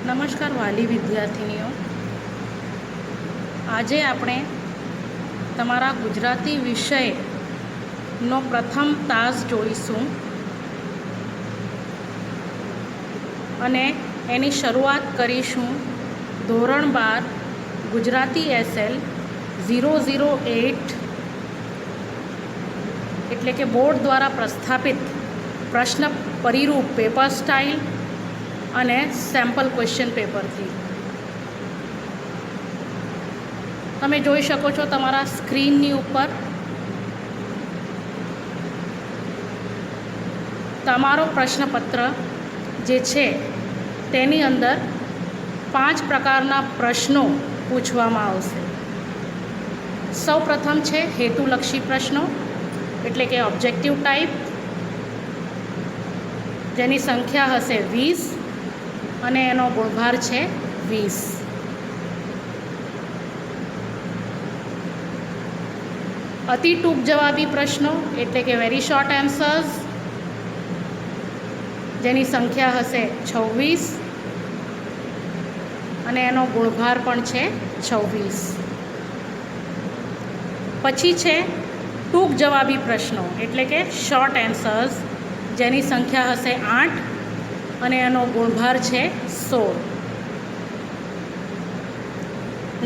નમસ્કાર વાલી વિદ્યાર્થીનીઓ, આજે આપણે તમારા ગુજરાતી વિષયનો પ્રથમ તાસ જોઈશું અને એની શરૂઆત કરીશું ધોરણ 12 ગુજરાતી SL 008 એટલે કે બોર્ડ દ્વારા પ્રસ્થાપિત પ્રશ્ન પરિરૂપ પેપર સ્ટાઇલ અને સેમ્પલ ક્વેશ્ચન પેપરથી. તમે જોઈ શકો છો તમારા સ્ક્રીનની ઉપર તમારો પ્રશ્નપત્ર જે છે તેની અંદર 5 પ્રકારના પ્રશ્નો પૂછવામાં આવશે. સૌ પ્રથમ છે હેતુલક્ષી પ્રશ્નો એટલે કે ઓબ્જેક્ટિવ ટાઈપ, જેની સંખ્યા હશે 20 અને એનો ગુણભાર છે 20. અતિ ટૂંક જવાબી પ્રશ્નો એટલે કે વેરી શોર્ટ આન્સર્સ, જેની સંખ્યા હશે 26 અને એનો ગુણભાર પણ છે 26. પછી છે ટૂંક જવાબી પ્રશ્નો એટલે કે શોર્ટ આન્સર્સ, જેની સંખ્યા હશે 8 અને એનો ગુણભાર છે 16.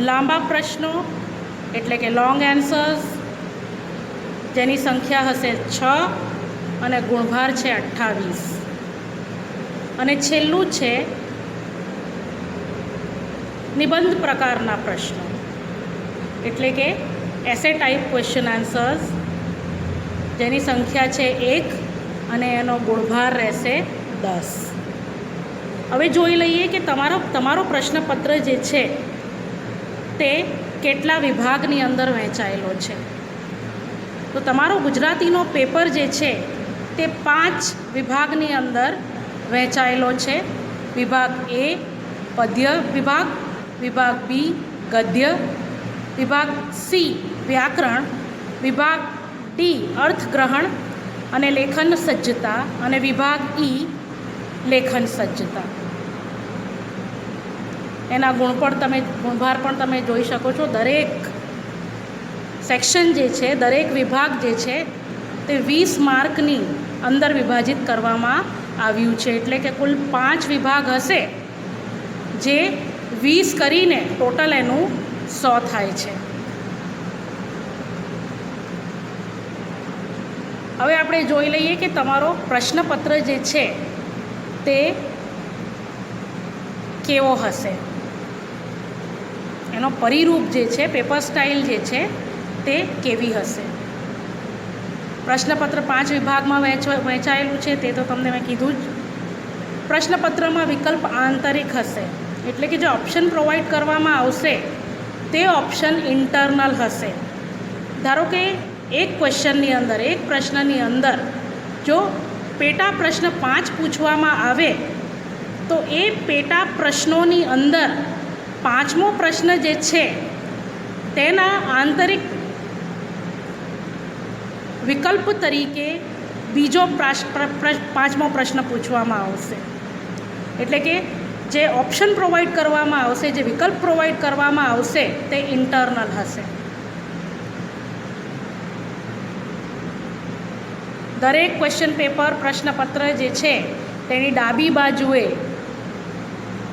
લાંબા પ્રશ્નો એટલે કે લોંગ આન્સર્સ, જેની સંખ્યા હશે 6 અને ગુણભાર છે 28. અને છેલ્લું છે નિબંધ પ્રકારના પ્રશ્નો એટલે કે એસે ટાઈપ ક્વેશ્ચન આન્સર્સ, જેની સંખ્યા છે 1 અને એનો ગુણભાર રહેશે 10. હવે જોઈ લઈએ કે તમારો પ્રશ્નપત્ર જે છે તે કેટલા વિભાગની અંદર વહેંચાયેલો છે. તો તમારો ગુજરાતીનો પેપર જે છે તે 5 વિભાગની અંદર વહેંચાયેલો છે. વિભાગ A પદ્ય વિભાગ, વિભાગ B ગદ્ય, વિભાગ C વ્યાકરણ, વિભાગ D અર્થગ્રહણ અને લેખન સજ્જતા અને વિભાગ E લેખન સજ્જતા. એના ગુણભાર પણ તમે જોઈ શકો છો. દરેક સેક્શન જે છે, દરેક વિભાગ જે છે તે 20 માર્કની અંદર વિભાજિત કરવામાં આવ્યું છે. એટલે કે કુલ 5 વિભાગ હશે, જે 20 કરીને ટોટલ એનું 100 થાય છે. હવે આપણે જોઈ લઈએ કે તમારો પ્રશ્નપત્ર જે છે તે કેવો હશે. એનો પરિરૂપ જે છે, પેપર સ્ટાઇલ જે છે તે કેવી હશે. પ્રશ્નપત્ર 5 વિભાગમાં વહેંચાયેલું છે તે તો તમને મેં કીધું જ. પ્રશ્નપત્રમાં વિકલ્પ આંતરિક હશે એટલે કે જે ઓપ્શન પ્રોવાઈડ કરવામાં આવશે તે ઓપ્શન ઇન્ટરનલ હશે. ધારો કે એક ક્વેશ્ચનની અંદર, એક પ્રશ્નની અંદર જો પેટા પ્રશ્ન 5 પૂછવામાં આવે તો એ પેટા પ્રશ્નોની અંદર 5મો પ્રશ્ન જે છે તેના આંતરિક વિકલ્પ તરીકે બીજો 5મો પ્રશ્ન પૂછવામાં આવશે. એટલે કે જે ઓપ્શન પ્રોવાઈડ કરવામાં આવશે, જે વિકલ્પ પ્રોવાઈડ કરવામાં આવશે તે ઇન્ટરનલ હશે. દરેક ક્વેશ્ચન પેપર પ્રશ્નપત્ર જે છે તેની ડાબી બાજુએ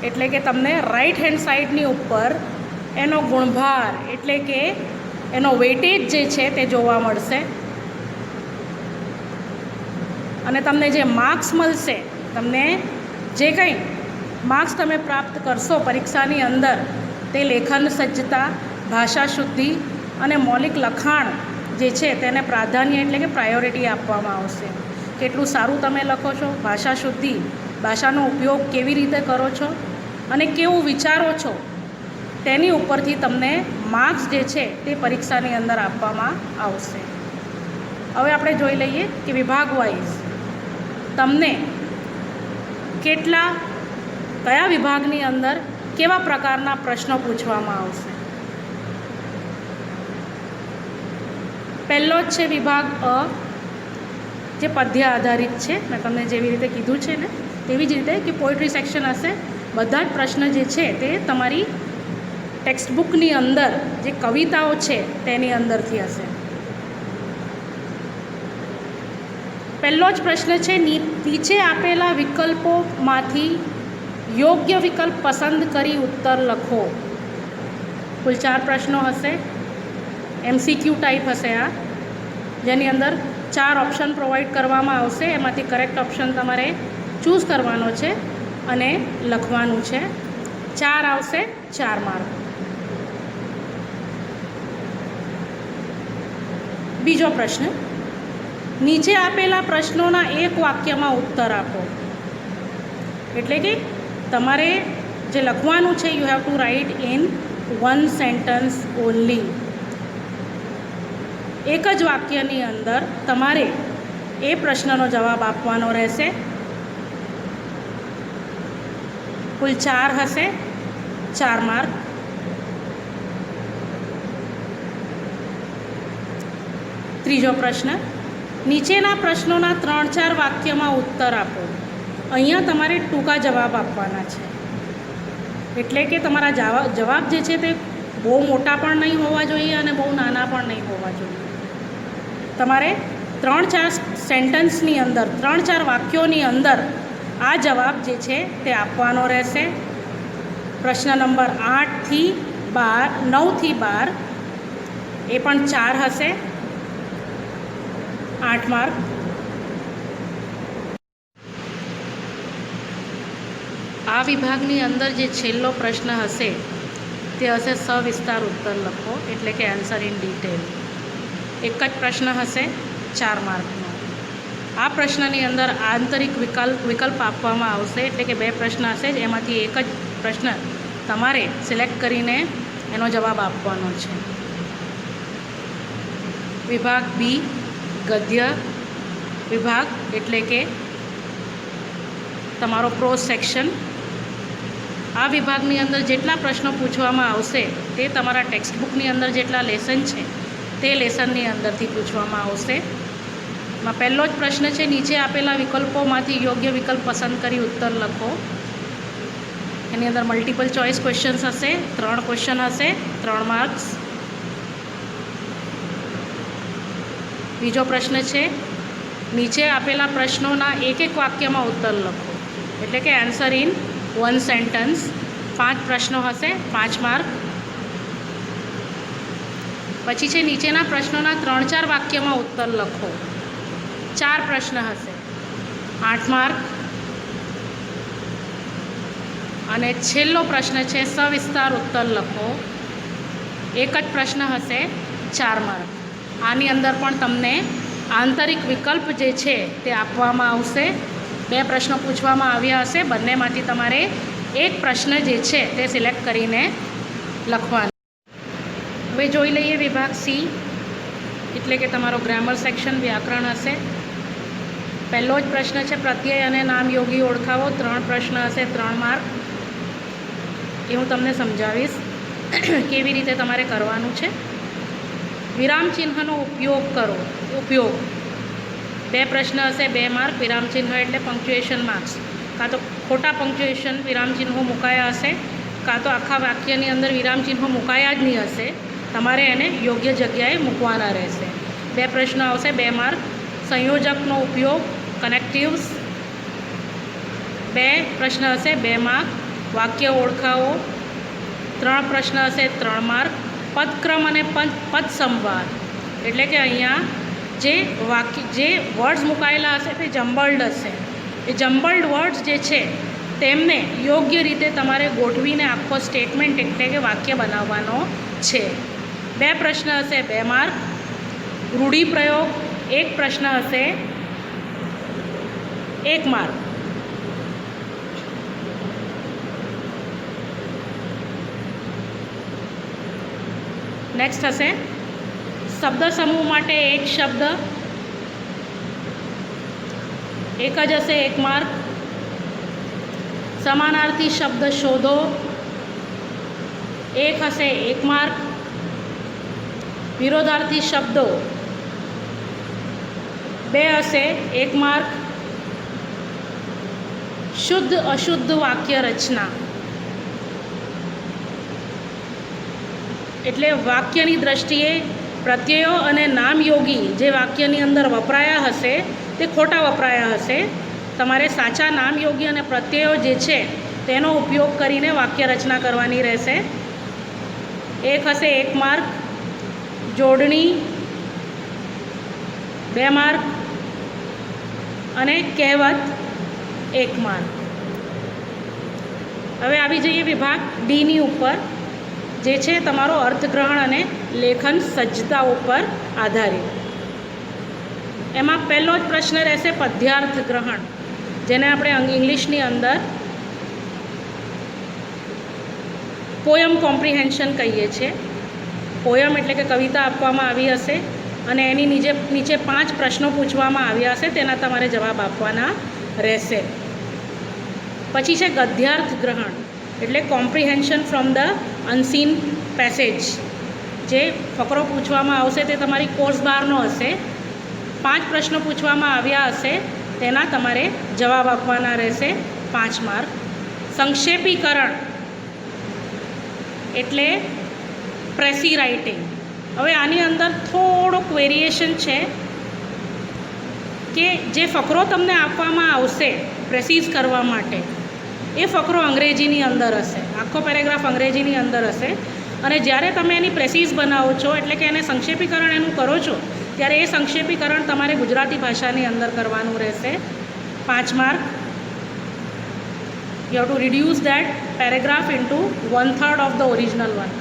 એટલે કે તમને રાઈટ હેન્ડ સાઈડની ઉપર એનો ગુણભાર એટલે કે એનો વેટેજ જે છે તે જોવા મળશે. અને તમને જે માર્ક્સ મળશે, તમને જે કંઈ માર્ક્સ તમે પ્રાપ્ત કરશો પરીક્ષાની અંદર, તે લેખન સજ્જતા, ભાષા શુદ્ધિ અને મૌલિક લખાણ જે છે તેને પ્રાધાન્ય એટલે કે પ્રાયોરિટી આપવામાં આવશે. કેટલું સારું તમે લખો છો, ભાષા શુદ્ધિ, ભાષાનો ઉપયોગ કેવી રીતે કરો છો અને કેવું વિચારો છો, તેની ઉપરથી તમને માર્ક્સ જે છે તે પરીક્ષાની અંદર આપવામાં આવશે. હવે આપણે જોઈ લઈએ કે વિભાગ વાઇઝ તમને કયા વિભાગની અંદર કેવા પ્રકારના પ્રશ્નો પૂછવામાં આવશે. પહેલો જ છે વિભાગ અ, જે પદ્ય આધારિત છે. મેં તમને જેવી રીતે કીધું છે ને તેવી જ રીતે કે પોએટ્રી સેક્શન હશે, બધા જ પ્રશ્ન જે છે તે તમારી ટેક્સ્ટબુકની અંદર જે કવિતાઓ છે તેની અંદરથી હશે. પહેલો જ પ્રશ્ન છે, નીચે આપેલા વિકલ્પોમાંથી યોગ્ય વિકલ્પ પસંદ કરી ઉત્તર લખો. કુલ 4 પ્રશ્નો હશે. MCQ ટાઈપ હશે આ, જેની અંદર 4 ઓપ્શન પ્રોવાઈડ કરવામાં આવશે. એમાંથી કરેક્ટ ઓપ્શન તમારે ચૂઝ કરવાનો છે અને લખવાનું છે. 4 આવશે, 4 માર્ક. બીજો પ્રશ્ન, નીચે આપેલા પ્રશ્નોના એક વાક્યમાં ઉત્તર આપો. એટલે કે તમારે જે લખવાનું છે, you have to write in 1 sentence only. એક જ વાક્યની અંદર તમારે એ પ્રશ્નનો જવાબ આપવાનો રહેશે. કુલ 4 હશે, 4 માર્ક. ત્રીજો પ્રશ્ન, નીચેના પ્રશ્નોના 3-4 વાક્યમાં ઉત્તર આપો. અહીંયા તમારે ટૂંકા જવાબ આપવાના છે. એટલે કે તમારા જવાબ જે છે તે બહુ મોટા પણ નહીં હોવા જોઈએ અને બહુ નાના પણ નહીં હોવા જોઈએ. તમારે 3-4 સેન્ટન્સની અંદર, 3-4 વાક્યોની અંદર આ જવાબ જે છે તે આપવાનો રહેશે. પ્રશ્ન નંબર 8 થી 12, 9 થી 12 એ પણ 4 હશે, 8 માર્ક. આ વિભાગની અંદર જે છેલ્લો પ્રશ્ન હશે તે હશે સવિસ્તાર ઉત્તર લખો, એટલે કે આન્સર ઇન ડિટેલ. એક જ પ્રશ્ન હશે, 4 માર્કનો. આ પ્રશ્નની અંદર આંતરિક વિકલ્પ આપવામાં આવશે, એટલે કે 2 પ્રશ્ન હશે, એમાંથી એક જ પ્રશ્ન તમારે સિલેક્ટ કરીને એનો જવાબ આપવાનો છે. વિભાગ બી, ગદ્ય વિભાગ, એટલે કે તમારો પ્રોઝ સેક્શન. આ વિભાગની અંદર જેટલા પ્રશ્નો પૂછવામાં આવશે તે તમારા ટેક્સ્ટબુકની અંદર જેટલા લેસન છે તે લેસનની અંદરથી પૂછવામાં આવશે. એમાં પહેલો જ પ્રશ્ન છે, નીચે આપેલા વિકલ્પોમાંથી યોગ્ય વિકલ્પ પસંદ કરી ઉત્તર લખો. એની અંદર મલ્ટિપલ ચોઇસ ક્વેશ્ચન્સ હશે, 3 ક્વેશ્ચન હશે, 3 માર્ક્સ. બીજો પ્રશ્ન છે, નીચે આપેલા પ્રશ્નોના એક વાક્યમાં ઉત્તર લખો, એટલે કે આન્સર ઇન 1 સેન્ટન્સ. 5 પ્રશ્નો હશે, 5 માર્ક. પછી છે, નીચેના પ્રશ્નોના 3-4 વાક્યમાં ઉત્તર લખો. 4 પ્રશ્ન હશે, 8 માર્ક. અને છેલ્લો પ્રશ્ન છે, સવિસ્તાર ઉત્તર લખો. એક જ પ્રશ્ન હશે, 4 માર્ક. આની અંદર પણ તમને આંતરિક વિકલ્પ જે છે તે આપવામાં આવશે. 2 પ્રશ્નો પૂછવામાં આવ્યા હશે, બંનેમાંથી તમારે એક પ્રશ્ન જે છે તે સિલેક્ટ કરીને લખવાનો. હવે જોઈ લઈએ વિભાગ સી, એટલે કે તમારો ગ્રામર સેક્શન, વ્યાકરણ હશે. પહેલો જ પ્રશ્ન છે, પ્રત્યય અને નામયોગી ઓળખાવો. 3 પ્રશ્ન હશે, 3 માર્ક. એ હું તમને સમજાવીશ કેવી રીતે તમારે કરવાનું છે. વિરામ ચિહ્નનો ઉપયોગ કરો. ઉપયોગ 2 પ્રશ્ન હશે, 2 માર્ક. વિરામ ચિહ્ન એટલે પંક્ચ્યુએશન માર્ક્સ. કાં તો ખોટા પંક્ચ્યુએશન વિરામ ચિહ્નો મુકાયા હશે, કાં તો આખા વાક્યની અંદર વિરામ ચિહ્નો મુકાયા જ નહીં હશે. તમારે એને યોગ્ય જગ્યાએ મૂકવાના રહેશે. 2 પ્રશ્ન આવશે, 2 માર્ક. સંયોજકનો ઉપયોગ, કનેક્ટિવ્સ, 2 પ્રશ્ન હશે, 2 માર્ક. વાક્ય ઓળખાવો, 3 પ્રશ્ન હશે, 3 માર્ક. પદક્રમ અને પદ સંવાદ, એટલે કે અહીંયા જે વર્ડ્સ મુકાયેલા હશે તે જમ્બલ્ડ હશે. એ જમ્બલ્ડ વર્ડ્સ જે છે તેમને યોગ્ય રીતે તમારે ગોઠવીને આખો સ્ટેટમેન્ટ, એટલે કે વાક્ય બનાવવાનો છે. 2 પ્રશ્ન હશે, 2 માર્ક. રૂઢિપ્રયોગ, 1 પ્રશ્ન હશે, 1 માર્ક. નેક્સ્ટ હશે શબ્દ સમૂહ માટે 1 શબ્દ, 1 જ હશે, 1 માર્ક. સમાનાર્થી શબ્દ શોધો, 1 હશે, 1 માર્ક. વિરોધાર્થી શબ્દો 2 હશે, 1 માર્ક. શુદ્ધ અશુદ્ધ વાક્ય રચના એટલે વાક્યની દ્રષ્ટિએ પ્રત્યયો અને નામયોગી જે વાક્યની અંદર વપરાયા હશે તે ખોટા વપરાયા હશે. તમારે સાચા નામયોગી અને પ્રત્યયો જે છે તેનો ઉપયોગ કરીને વાક્ય રચના કરવાની રહેશે. એક હશે 1 માર્ક, જોડણી 2 માર્ક અને કહેવત 1 માર્ક. હવે આવી જઈએ વિભાગ ડીની ઉપર, જે છે તમારો અર્થગ્રહણ અને લેખન સજ્જતા ઉપર આધારિત. એમાં પહેલો જ પ્રશ્ન રહેશે પદ્યાર્થ ગ્રહણ, જેને આપણે ઇંગ્લિશની અંદર પોયમ કોમ્પ્રિહેન્શન કહીએ છીએ. પોયમ એટલે કે કવિતા આપવામાં આવી હશે અને એની નીચે 5 પ્રશ્નો પૂછવામાં આવ્યા હશે, તેના તમારે જવાબ આપવાના રહેશે. પછી છે ગદ્યાર્થ ગ્રહણ, એટલે comprehension from the unseen passage. જે ફકરો પૂછવામાં આવશે તે તમારી કોર્સ બહારનો હશે. 5 પ્રશ્નો પૂછવામાં આવ્યા હશે, તેના તમારે જવાબ આપવાના રહેશે, 5 માર્ક. સંક્ષેપીકરણ એટલે પ્રેસી રાઇટિંગ. હવે આની અંદર થોડુંક વેરિએશન છે કે જે ફકરો તમને આપવામાં આવશે પ્રેસીઝ કરવા માટે, એ ફકરો અંગ્રેજીની અંદર હશે, આખો પેરેગ્રાફ અંગ્રેજીની અંદર હશે. અને જ્યારે તમે એની પ્રેસીઝ બનાવો છો, એટલે કે એને સંક્ષેપીકરણ એનું કરો છો, ત્યારે એ સંક્ષેપીકરણ તમારે ગુજરાતી ભાષાની અંદર કરવાનું રહેશે, 5 mark. You have to reduce that paragraph into 1/3 of the original one.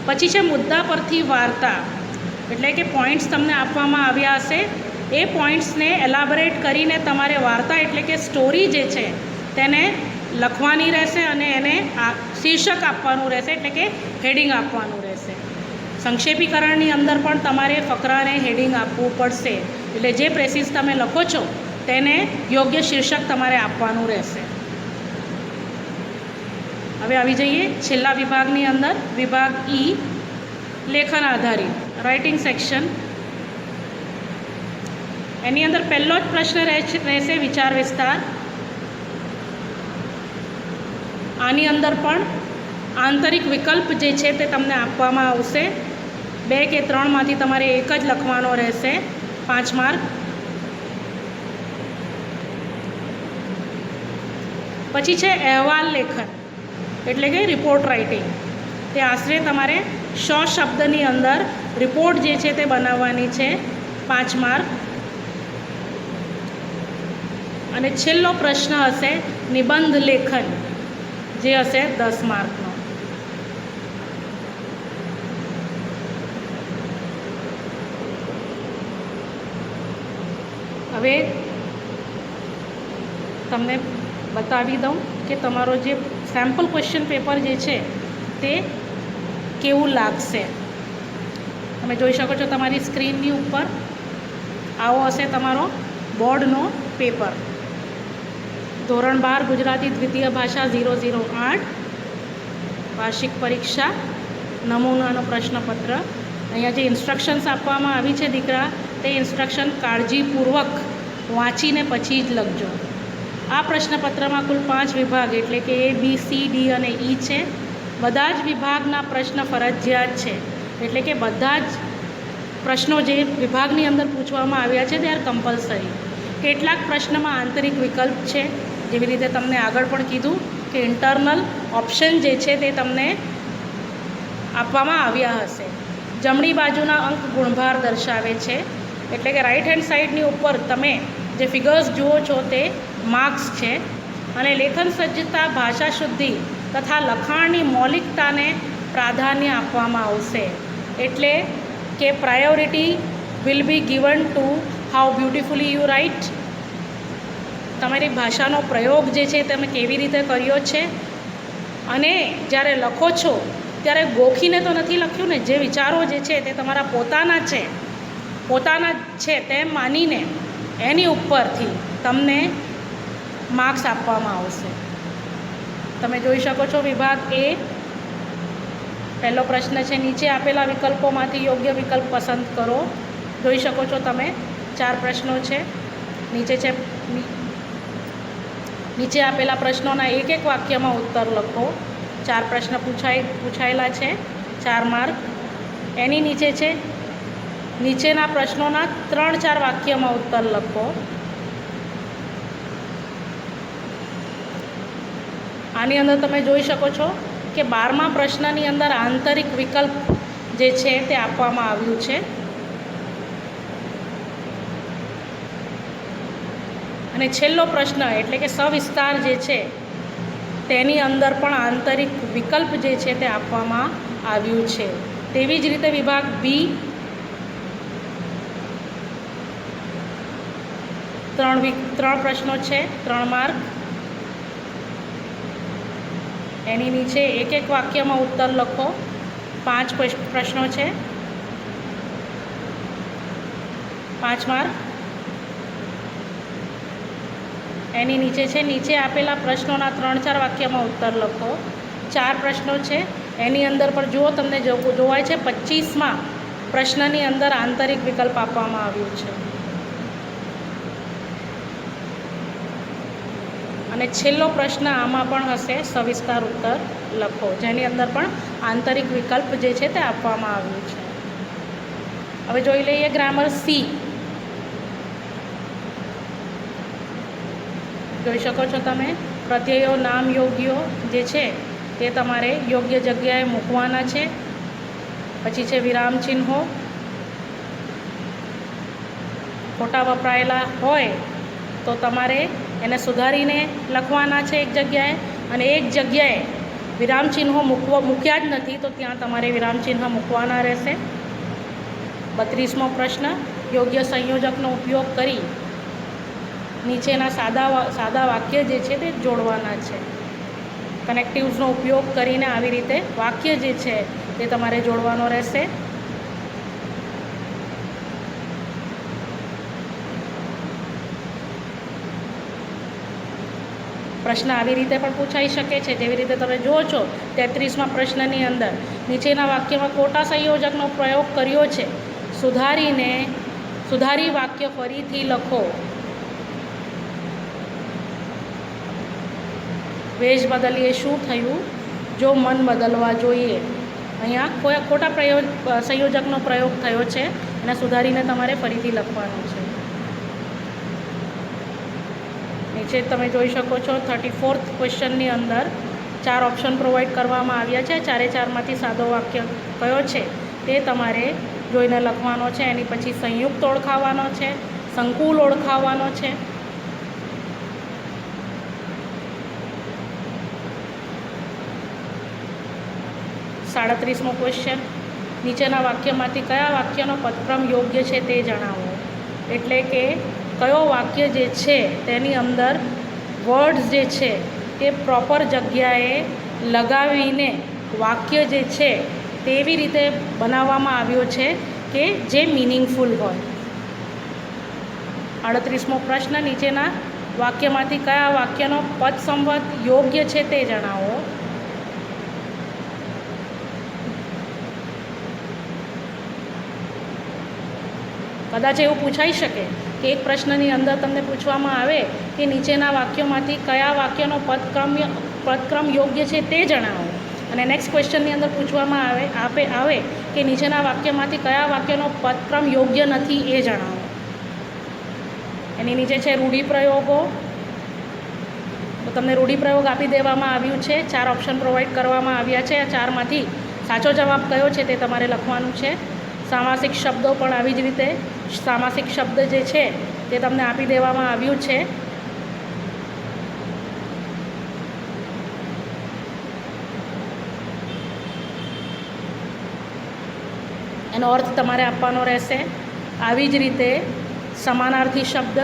પછી છે મુદ્દા પરથી વાર્તા, એટલે કે પોઈન્ટ્સ તમને આપવામાં આવ્યા હશે, એ પોઈન્ટ્સને એલાબરેટ કરીને તમારે વાર્તા એટલે કે સ્ટોરી જે છે તેને લખવાની રહેશે અને એને શીર્ષક આપવાનું રહેશે, એટલે કે હેડિંગ આપવાનું રહેશે. સંક્ષેપીકરણની અંદર પણ તમારે ફકરાને હેડિંગ આપવું પડશે, એટલે જે પ્રેસીસ તમે લખો છો તેને યોગ્ય શીર્ષક તમારે આપવાનું રહેશે. હવે આવી જઈએ છેલ્લા વિભાગની અંદર, વિભાગ ઈ, લેખન આધારિત રાઇટિંગ સેક્શન. એની અંદર પહેલો જ પ્રશ્ન રહેશે વિચાર વિસ્તાર. આની અંદર પણ આંતરિક વિકલ્પ જે છે તે તમને આપવામાં આવશે. 2 કે 3માંથી તમારે એક જ લખવાનો રહેશે, 5 માર્ક. પછી છે અહેવાલ લેખન, એટલે કે રિપોર્ટ રાઇટિંગ. તે આશરે તમારે 100 શબ્દની અંદર રિપોર્ટ જે છે તે બનાવવાની છે, 5 માર્ક. અને છેલ્લો પ્રશ્ન હશે નિબંધ લેખન, જે હશે 10 માર્કનો. હવે તમને બતાવી દઉં કે તમારો જે સેમ્પલ ક્વેશ્ચન પેપર જે છે તે કેવું લાગશે. તમે જોઈ શકો છો તમારી સ્ક્રીનની ઉપર, આવો હશે તમારો બોર્ડનો પેપર. ધોરણ 12 ગુજરાતી દ્વિતીય ભાષા 008 વાર્ષિક પરીક્ષા, નમૂનાનો પ્રશ્નપત્ર. અહીંયા જે ઇન્સ્ટ્રક્શન્સ આપવામાં આવી છે દીકરા, તે ઇન્સ્ટ્રક્શન કાળજીપૂર્વક વાંચીને પછી જ લખજો. આ પ્રશ્નપત્રમાં કુલ 5 વિભાગ, એટલે કે A, B, C, D અને E છે. બધા જ વિભાગના પ્રશ્ન ફરજિયાત છે, એટલે કે બધા જ પ્રશ્નો જે વિભાગની અંદર પૂછવામાં આવ્યા છે તે આર કમ્પલસરી. કેટલાક પ્રશ્નમાં આંતરિક વિકલ્પ છે, જેવી રીતે તમને આગળ પણ કીધું કે ઇન્ટરનલ ઓપ્શન જે છે તે તમને આપવામાં આવ્યા હશે. જમણી બાજુના અંક ગુણભાર દર્શાવે છે, એટલે કે રાઈટ હેન્ડ સાઈડની ઉપર તમે જે ફિગર્સ જુઓ છો તે માર્ક્સ છે. અને લેખન સજ્જતા, ભાષા શુદ્ધિ તથા લખાણની મૌલિકતાને પ્રાધાન્ય આપવામાં આવશે, એટલે કે priority will be given to how beautifully you write. તમારી ભાષાનો પ્રયોગ જે છે તમે કેવી રીતે કર્યો છે, અને જ્યારે લખો છો ત્યારે ગોખીને તો નથી લખ્યું ને. જે વિચારો જે છે તે તમારા પોતાના છે તેમ માનીને એની ઉપરથી તમને માર્ક્સ આપવામાં આવશે. તમે જોઈ શકો છો વિભાગ A, પહેલો પ્રશ્ન છે નીચે આપેલા વિકલ્પોમાંથી યોગ્ય વિકલ્પ પસંદ કરો. જોઈ શકો છો તમે 4 પ્રશ્નો છે. નીચે આપેલા પ્રશ્નોના એક વાક્યમાં ઉત્તર લખો. 4 પ્રશ્ન પૂછાયેલા છે, 4 માર્ક. એની નીચે છે નીચેના પ્રશ્નોના 3-4 વાક્યમાં ઉત્તર લખો. આની અંદર તમે જોઈ શકો છો કે 12મા પ્રશ્નની અંદર આંતરિક વિકલ્પ જે છે તે આપવામાં આવ્યું છે. અને છેલ્લો પ્રશ્ન એટલે કે સવિસ્તાર જે છે તેની અંદર પણ આંતરિક વિકલ્પ જે છે તે આપવામાં આવ્યું છે. તેવી જ રીતે વિભાગ બી 3 પ્રશ્નો છે, 3 માર્ક. એની નીચે એક વાક્યમાં ઉત્તર લખો. 5 પ્રશ્નો છે, 5 માર્ક. એની નીચે આપેલા પ્રશ્નોના 3-4 વાક્યમાં ઉત્તર લખો. 4 પ્રશ્નો છે, એની અંદર પણ જુઓ તમને જોવાય છે 25મા પ્રશ્નની અંદર આંતરિક વિકલ્પ આપવામાં આવ્યું છે. અને છેલ્લો પ્રશ્ન આમાં પણ હશે, સવિસ્તાર ઉત્તર લખો, જેની અંદર પણ આંતરિક વિકલ્પ જે છે તે આપવામાં આવ્યું છે. હવે જોઈ લઈએ ગ્રામર સી. જોઈ શકો છો તમે, પ્રત્યયો નામ યોગ્યો જે છે તે તમારે યોગ્ય જગ્યાએ મૂકવાના છે. પછી છે વિરામ ચિહ્નો, ખોટા વપરાયેલા હોય તો તમારે એને સુધારીને લખવાના છે એક જગ્યાએ, અને એક જગ્યાએ વિરામ ચિહ્નો મૂક્યા જ નથી તો ત્યાં તમારે વિરામ ચિહ્ન મૂકવાના રહેશે. 32મો પ્રશ્ન, યોગ્ય સંયોજકનો ઉપયોગ કરી નીચેના સાદા વાક્ય જે છે તે જોડવાના છે. કનેક્ટિવ્સનો ઉપયોગ કરીને આવી રીતે વાક્ય જે છે તે તમારે જોડવાનો રહેશે. પ્રશ્ન આવી રીતે પણ પૂછાઈ શકે છે, જેવી રીતે તમે જુઓ છો 33મા પ્રશ્નની અંદર નીચેના વાક્યમાં ખોટા સંયોજકનો પ્રયોગ કર્યો છે, સુધારી વાક્ય ફરીથી લખો. વેશ બદલીએ શું થયું, જો મન બદલવા જોઈએ. અહીંયા ખોટા સંયોજકનો પ્રયોગ થયો છે, એને સુધારીને તમારે ફરીથી લખવાનું છે. નીચે તમે જોઈ શકો છો 34th ક્વેશ્ચનની અંદર 4 ઓપ્શન પ્રોવાઈડ કરવામાં આવ્યા છે. 4માંથી સાદો વાક્ય કયો છે તે તમારે જોઈને લખવાનો છે. એની પછી સંયુક્ત ઓળખાવાનો છે, સંકુલ ઓળખાવાનો છે. સાડત્રીસમો ક્વેશ્ચન, નીચેના વાક્યમાંથી કયા વાક્યનો પદક્રમ યોગ્ય છે તે જણાવો. એટલે કે કયો વાક્ય જે છે તેની અંદર વર્ડ્સ જે છે તે પ્રોપર જગ્યાએ લગાવીને વાક્ય જે છે તેવી રીતે બનાવવામાં આવ્યો છે કે જે મિનિંગફુલ હોય. 38મો પ્રશ્ન, નીચેના વાક્યમાંથી કયા વાક્યનો પદ સંબંધ યોગ્ય છે તે જણાવો. કદાચ એવું પૂછાઈ શકે કે એક પ્રશ્નની અંદર તમને પૂછવામાં આવે કે નીચેના વાક્યોમાંથી કયા વાક્યનો પદક્રમ યોગ્ય છે તે જણાવો, અને નેક્સ્ટ ક્વેશ્ચનની અંદર પૂછવામાં આવે કે નીચેના વાક્યમાંથી કયા વાક્યનો પદક્રમ યોગ્ય નથી એ જણાવો. એની નીચે છે રૂઢિપ્રયોગો, તો તમને રૂઢિપ્રયોગ આપી દેવામાં આવ્યું છે. 4 ઓપ્શન પ્રોવાઈડ કરવામાં આવ્યા છે. આ 4માંથી સાચો જવાબ કયો છે તે તમારે લખવાનું છે. સામાસિક શબ્દો પણ આવી જ રીતે સામાસિક શબ્દ જે છે તે તમને આપી દેવામાં આવ્યું છે. એનો અર્થ તમારે આપવાનો રહેશે. આવી જ રીતે સમાનાર્થી શબ્દ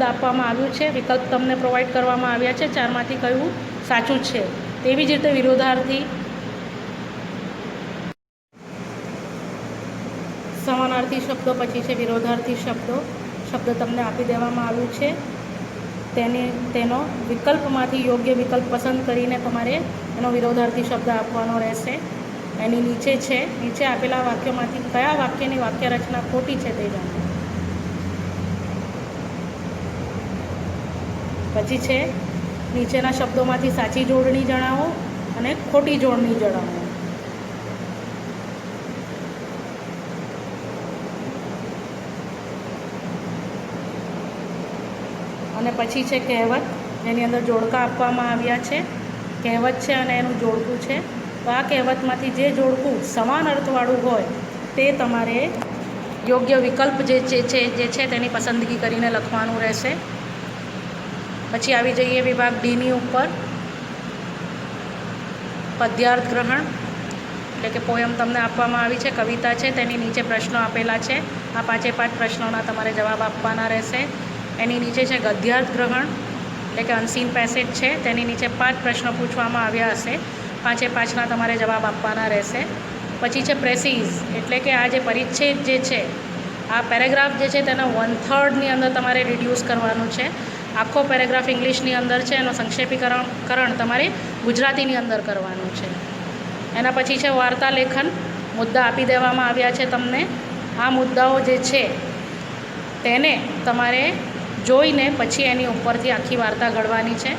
આપવામાં આવ્યું છે. વિકલ્પ તમને પ્રોવાઈડ કરવામાં આવ્યા છે. 4માંથી કયું સાચું છે. તેવી જ રીતે વિરોધાર્થી, સમાનાર્થી શબ્દો પછી છે વિરોધાર્થી શબ્દ તમને આપી દેવામાં આવ્યું છે. તેનો વિકલ્પમાંથી યોગ્ય વિકલ્પ પસંદ કરીને તમારે એનો વિરોધાર્થી શબ્દ આપવાનો રહેશે. એની નીચે આપેલા વાક્યોમાંથી કયા વાક્યની વાક્ય રચના ખોટી છે તે જણાવો. પછી છે નીચેના શબ્દોમાંથી સાચી જોડણી જણાવો અને ખોટી જોડણી જણાવો. અને પછી છે કહેવત, જેની અંદર જોડકા આપવામાં આવ્યા છે. કહેવત છે અને એનું જોડકું છે. તો આ કહેવતમાંથી જે જોડકું સમાન અર્થવાળું હોય તે તમારે યોગ્ય વિકલ્પ જે છે તેની પસંદગી કરીને લખવાનું રહેશે. પછી આવી જઈએ વિભાગ ડીની ઉપર. પદ્યાર્થ ગ્રહણ એટલે કે પોયમ તમને આપવામાં આવી છે, કવિતા છે, તેની નીચે પ્રશ્નો આપેલા છે. આ 5 પ્રશ્નોના તમારે જવાબ આપવાના રહેશે. એની નીચે છે ગદ્યાર્થ ગ્રહણ એટલે કે અનસીન પેસેજ છે, તેની નીચે 5 પ્રશ્નો પૂછવામાં આવ્યા હશે. 5ના તમારે જવાબ આપવાના રહેશે. પછી છે પ્રેસીઝ એટલે કે આ જે પરિચ્છેદ જે છે, આ પેરેગ્રાફ જે છે તેના 1/3ની અંદર તમારે રિડ્યુસ કરવાનું છે. આખો પેરેગ્રાફ ઇંગ્લિશની અંદર છે, એનો સંક્ષેપીકરણ તમારે ગુજરાતીની અંદર કરવાનું છે. એના પછી છે વાર્તા લેખન. મુદ્દા આપી દેવામાં આવ્યા છે તમને. આ મુદ્દાઓ જે છે તેને તમારે જોઈને પછી એની ઉપરથી આખી વાર્તા ઘડવાની છે.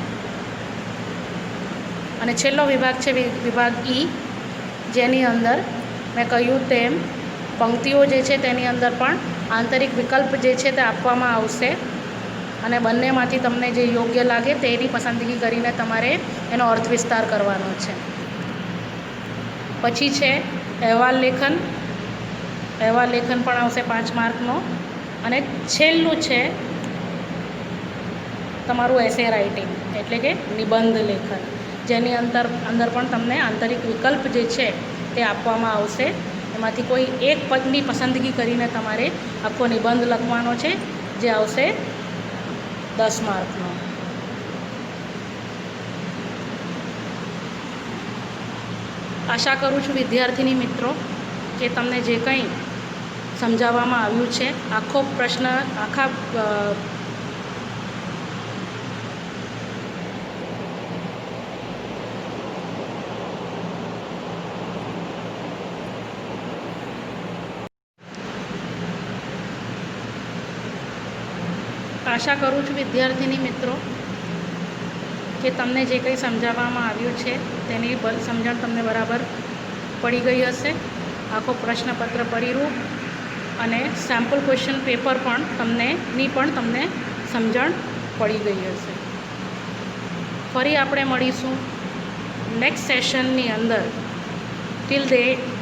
અને છેલ્લો વિભાગ છે વિભાગ ઈ, જેની અંદર મેં કહ્યું તેમ પંક્તિઓ જે છે તેની અંદર પણ આંતરિક વિકલ્પ જે છે તે આપવામાં આવશે અને બંનેમાંથી તમને જે યોગ્ય લાગે તેની પસંદગી કરીને તમારે એનો અર્થ વિસ્તાર કરવાનો છે. પછી છે અહેવાલ લેખન. અહેવાલ લેખન પણ આવશે 5 માર્કનો. અને છેલ્લું છે તમારું એસે રાઇટિંગ એટલે કે નિબંધ લેખન, જેની અંદર પણ તમને આંતરિક વિકલ્પ જે છે તે આપવામાં આવશે. એમાંથી કોઈ એક પદની પસંદગી કરીને તમારે આખો નિબંધ લખવાનો છે, જે આવશે 10 માર્કનો. આશા કરું છું વિદ્યાર્થીની મિત્રો કે તમને જે કંઈ સમજાવવામાં આવ્યું છે, આખો પ્રશ્ન આશા કરું છું વિદ્યાર્થીની મિત્રો કે તમને જે કંઈ સમજાવવામાં આવ્યું છે તેની સમજણ તમને બરાબર પડી ગઈ હશે. આખો પ્રશ્નપત્ર પરિરૂપ અને સેમ્પલ ક્વેશ્ચન પેપર પણ તમને સમજણ પડી ગઈ હશે. ફરી આપણે મળીશું નેક્સ્ટ સેશનની અંદર. Till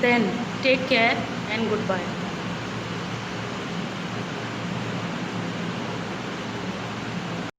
then take care and good bye.